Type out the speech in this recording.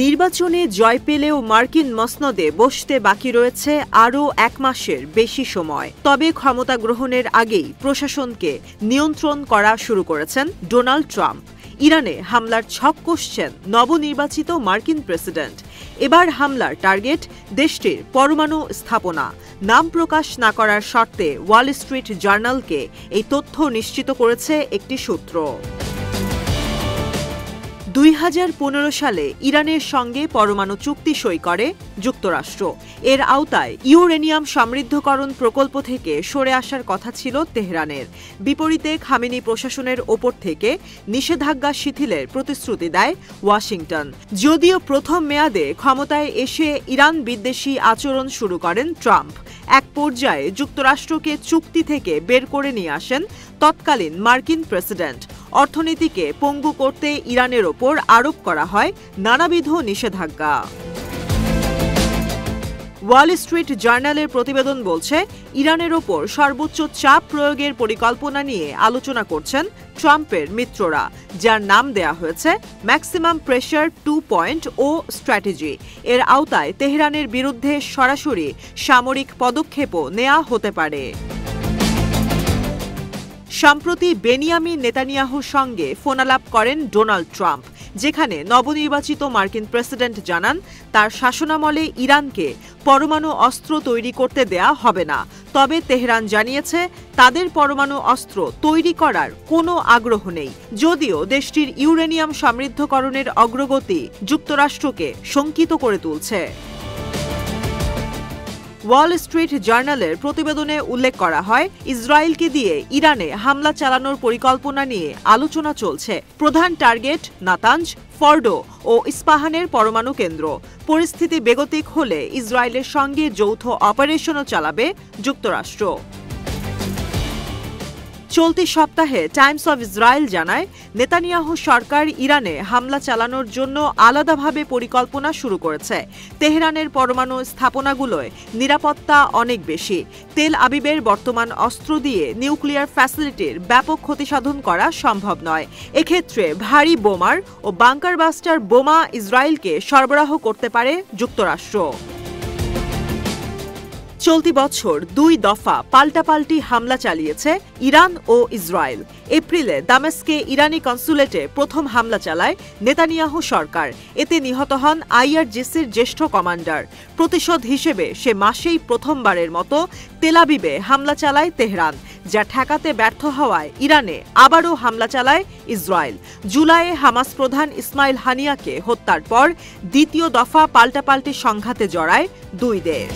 নির্বাচনে জয় পেলেও মার্কিন মসনদে বসতে বাকি রয়েছে আরও ১ মাসের বেশি সময়। তবে ক্ষমতা গ্রহণের আগেই প্রশাসনকে নিয়ন্ত্রণ করা শুরু করেছেন ডোনাল্ড ট্রাম্প। ইরানে হামলার ছক কষছেন নবনির্বাচিত মার্কিন প্রেসিডেন্ট। এবার হামলার টার্গেট দেশটির পরমাণু স্থাপনা। নাম প্রকাশ না করার শর্তে ওয়াল স্ট্রিট জার্নালকে এই তথ্য নিশ্চিত করেছে একটি সূত্র। ২০১৫ সালে ইরানের সঙ্গে পরমাণু চুক্তি সই করে যুক্তরাষ্ট্র। এর আওতায় ইউরেনিয়াম সমৃদ্ধকরণ প্রকল্প থেকে সরে আসার কথা ছিল তেহরানের। বিপরীতে খামেনি প্রশাসনের ওপর থেকে নিষেধাজ্ঞা শিথিলের প্রতিশ্রুতি দেয় ওয়াশিংটন। যদিও প্রথম মেয়াদে ক্ষমতায় এসে ইরান বিদ্বেষী আচরণ শুরু করেন ট্রাম্প। এক পর্যায়ে যুক্তরাষ্ট্রকে চুক্তি থেকে বের করে নিয়ে আসেন তৎকালীন মার্কিন প্রেসিডেন্ট। অর্থনীতিকে পঙ্গু করতে ইরানের ওপর আরোপ করা হয় নানাবিধ নিষেধাজ্ঞা। ওয়াল স্ট্রিট জার্নালের প্রতিবেদন বলছে, ইরানের ওপর সর্বোচ্চ চাপ প্রয়োগের পরিকল্পনা নিয়ে আলোচনা করছেন ট্রাম্পের মিত্ররা, যার নাম দেয়া হয়েছে ম্যাক্সিমাম প্রেশার 2.0 স্ট্র্যাটেজি। এর আওতায় তেহরানের বিরুদ্ধে সরাসরি সামরিক পদক্ষেপও নেওয়া হতে পারে। সম্প্রতি বেনিয়ামিন নেতানিয়াহুর সঙ্গে ফোনালাপ করেন ডোনাল্ড ট্রাম্প, যেখানে নবনির্বাচিত মার্কিন প্রেসিডেন্ট জানান তার শাসনামলে ইরানকে পরমাণু অস্ত্র তৈরি করতে দেয়া হবে না। তবে তেহরান জানিয়েছে তাদের পরমাণু অস্ত্র তৈরি করার কোনো আগ্রহ নেই, যদিও দেশটির ইউরেনিয়াম সমৃদ্ধকরণের অগ্রগতি যুক্তরাষ্ট্রকে শঙ্কিত করে তুলছে। ওয়াল স্ট্রিট জার্নালের প্রতিবেদনে উল্লেখ করা হয়, ইসরায়েলকে দিয়ে ইরানে হামলা চালানোর পরিকল্পনা নিয়ে আলোচনা চলছে। প্রধান টার্গেট নাতাঞ্জ, ফর্ডো ও ইস্পাহানের পরমাণু কেন্দ্র। পরিস্থিতি বেগতিক হলে ইসরায়েলের সঙ্গে যৌথ অপারেশনও চালাবে যুক্তরাষ্ট্র। চলতি সপ্তাহে টাইমস অব ইসরায়েল জানায়, নেতানিয়াহু সরকার ইরানে হামলা চালানোর জন্য আলাদাভাবে পরিকল্পনা শুরু করেছে। তেহরানের পরমাণু স্থাপনাগুলোয় নিরাপত্তা অনেক বেশি। তেল আবিবের বর্তমান অস্ত্র দিয়ে নিউক্লিয়ার ফ্যাসিলিটির ব্যাপক ক্ষতিসাধন করা সম্ভব নয়। এক্ষেত্রে ভারী বোমার ও বাংকার বাস্টার বোমা ইসরায়েলকে সরবরাহ করতে পারে যুক্তরাষ্ট্র। চলতি বছর ২ দফা পাল্টাপাল্টি হামলা চালিয়েছে ইরান ও ইসরায়েল। এপ্রিলে দামেস্কে ইরানি কনসুলেটে প্রথম হামলা চালায় নেতানিয়াহু সরকার। এতে নিহত হন আইআরজিসির জ্যেষ্ঠ কমান্ডার। প্রতিশোধ হিসেবে সে মাসেই প্রথমবারের মতো তেল আবিবে হামলা চালায় তেহরান, যা ঠেকাতে ব্যর্থ হওয়ায় ইরানে আবারও হামলা চালায় ইসরায়েল। জুলাইয়ে হামাস প্রধান ইসমাইল হানিয়াকে হত্যার পর দ্বিতীয় দফা পাল্টাপাল্টি সংঘাতে জড়ায় দুই দেশ।